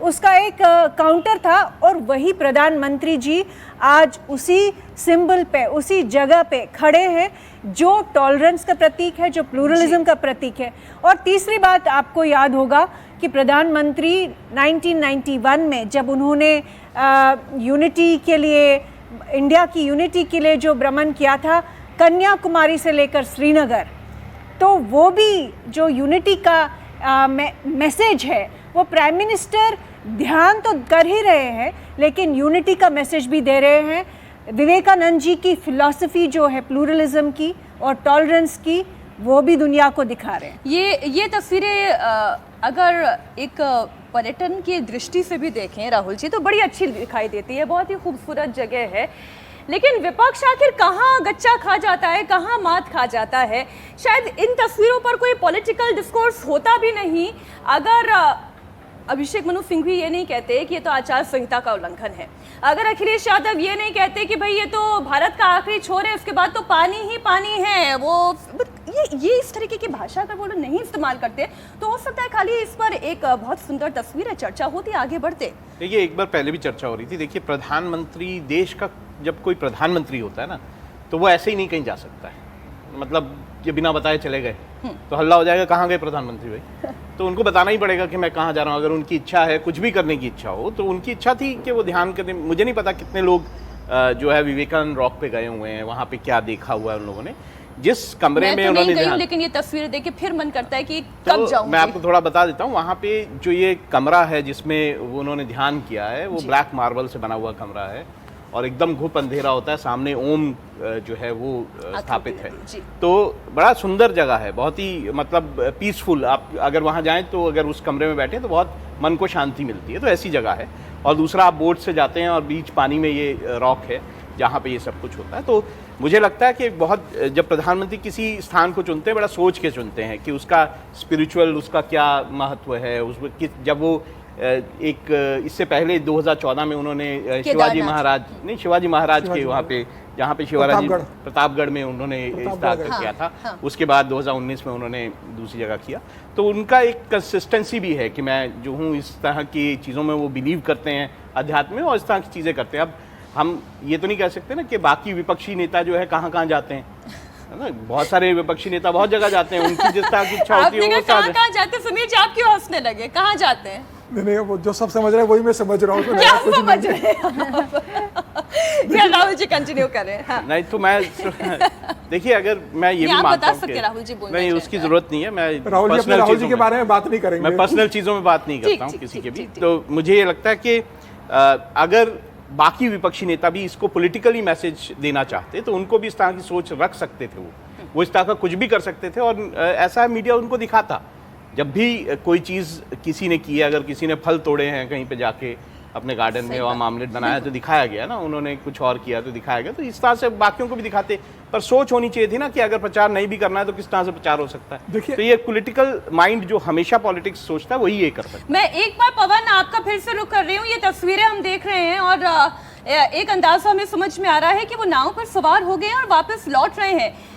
उसका एक काउंटर था, और वही प्रधानमंत्री जी आज उसी सिंबल पे, उसी जगह पे खड़े हैं जो टॉलरेंस का प्रतीक है, जो प्लूरलिज्म का प्रतीक है। और तीसरी बात आपको याद होगा कि प्रधानमंत्री 1991 में जब उन्होंने यूनिटी के लिए, इंडिया की यूनिटी के लिए जो भ्रमण किया था कन्याकुमारी से लेकर श्रीनगर, तो वो भी जो यूनिटी का मैसेज है वो प्राइम मिनिस्टर ध्यान तो कर ही रहे हैं, लेकिन यूनिटी का मैसेज भी दे रहे हैं। विवेकानंद जी की फिलॉसफी जो है प्लूरलिज्म की और टॉलरेंस की, वो भी दुनिया को दिखा रहे हैं। ये तस्वीरें अगर एक पर्यटन की दृष्टि से भी देखें राहुल जी, तो बड़ी अच्छी दिखाई देती है, बहुत ही खूबसूरत जगह है। लेकिन विपक्ष आखिर कहाँ गच्चा खा जाता है, कहाँ मात खा जाता है? शायद इन तस्वीरों पर कोई पॉलिटिकल डिस्कोर्स होता भी नहीं अगर अभिषेक मनु सिंघवी ये नहीं कहते कि ये तो आचार संहिता का उल्लंघन है, अगर अखिलेश यादव ये नहीं कहते कि भाई ये तो भारत का आखिरी छोर है, उसके बाद तो पानी ही पानी है, वो ये इस तरीके की भाषा अगर वो लोग नहीं इस्तेमाल करते तो हो सकता है खाली इस पर एक बहुत सुंदर तस्वीर है, चर्चा होती, आगे बढ़ते। देखिए, एक बार पहले भी चर्चा हो रही थी। देखिए, प्रधानमंत्री, देश का जब कोई प्रधानमंत्री होता है ना, तो वो ऐसे ही नहीं कहीं जा सकता है। मतलब ये बिना बताए चले गए तो हल्ला हो जाएगा, कहाँ गए प्रधानमंत्री भाई। तो उनको बताना ही पड़ेगा कि मैं कहाँ जा रहा हूँ। अगर उनकी इच्छा है, कुछ भी करने की इच्छा हो, तो उनकी इच्छा थी कि वो ध्यान करने, मुझे नहीं पता कितने लोग जो है विवेकानंद रॉक पे गए हुए हैं, वहाँ पे क्या देखा हुआ है उन लोगों ने, जिस कमरे में उन्होंने ध्यान, लेकिन ये तस्वीर देख के फिर मन करता है कि कब जाऊं। मैं आपको थोड़ा बता देता हूँ, वहाँ पे जो ये कमरा है जिसमें वो उन्होंने ध्यान किया है, वो ब्लैक मार्बल से बना हुआ कमरा है और एकदम घुप अंधेरा होता है, सामने ओम जो है वो स्थापित है। तो बड़ा सुंदर जगह है, बहुत ही मतलब पीसफुल। आप अगर वहाँ जाएं तो अगर उस कमरे में बैठे तो बहुत मन को शांति मिलती है, तो ऐसी जगह है। और दूसरा, आप बोट से जाते हैं और बीच पानी में ये रॉक है जहाँ पे ये सब कुछ होता है। तो मुझे लगता है कि बहुत, जब प्रधानमंत्री किसी स्थान को चुनते हैं बड़ा सोच के चुनते हैं कि उसका स्पिरिचुअल, उसका क्या महत्व है, उसमें जब वो एक इससे पहले 2014 में उन्होंने शिवाजी महाराज के वहाँ पे, जहाँ पे शिवाजी प्रतापगढ़ में उन्होंने स्टार्ट किया था। हाँ। उसके बाद 2019 में उन्होंने दूसरी जगह किया। तो उनका एक कंसिस्टेंसी भी है कि मैं जो हूँ इस तरह की चीज़ों में, वो बिलीव करते हैं अध्यात्म में और इस तरह की चीज़ें करते हैं। अब हम ये तो नहीं कह सकते ना कि बाकी विपक्षी नेता जो है कहाँ कहाँ जाते हैं, है ना। बहुत सारे विपक्षी नेता बहुत जगह जाते हैं, उनकी जिस तरह की इच्छा होती है वो कहाँ जाते हैं। सुनील जी, आप क्यों हंसने लगे, कहाँ जाते हैं? नहीं, वो जो सब समझ रहे हैं वही मैं समझ रहा हूँ। क्या समझ रहे हैं? राहुल जी कंटिन्यू करें। हाँ। नहीं तो मैं देखिए, अगर मैं ये भी मानता हूँ कि राहुल जी नहीं, उसकी जरूरत नहीं है। मैं राहुल जी के बारे में बात नहीं करेंगे, मैं पर्सनल चीज़ों में बात नहीं करता हूँ किसी के भी। तो मुझे ये लगता है कि अगर बाकी विपक्षी नेता भी इसको पॉलिटिकली मैसेज देना चाहते तो उनको भी इस तरह की सोच रख सकते थे, वो इस तरह का कुछ भी कर सकते थे। और ऐसा मीडिया उनको दिखाता, जब भी कोई चीज़ किसी ने की है, अगर किसी ने फल तोड़े हैं कहीं पे जाके अपने गार्डन में और मामलेट बनाया तो दिखाया गया ना, उन्होंने कुछ और किया तो दिखाया गया। तो इस तरह से बाकियों को भी दिखाते, पर सोच होनी चाहिए थी ना कि अगर प्रचार नहीं भी करना है तो किस तरह से प्रचार हो सकता है। तो ये पॉलिटिकल माइंड जो हमेशा पॉलिटिक्स सोचता है, वही ये कर सकता है। मैं एक बार पवन आपका फिर से रुक कर रही हूँ। ये तस्वीरें हम देख रहे हैं और एक अंदाजा हमें समझ में आ रहा है कि वो नाव पर सवार हो गए हैं और वापस लौट रहे हैं।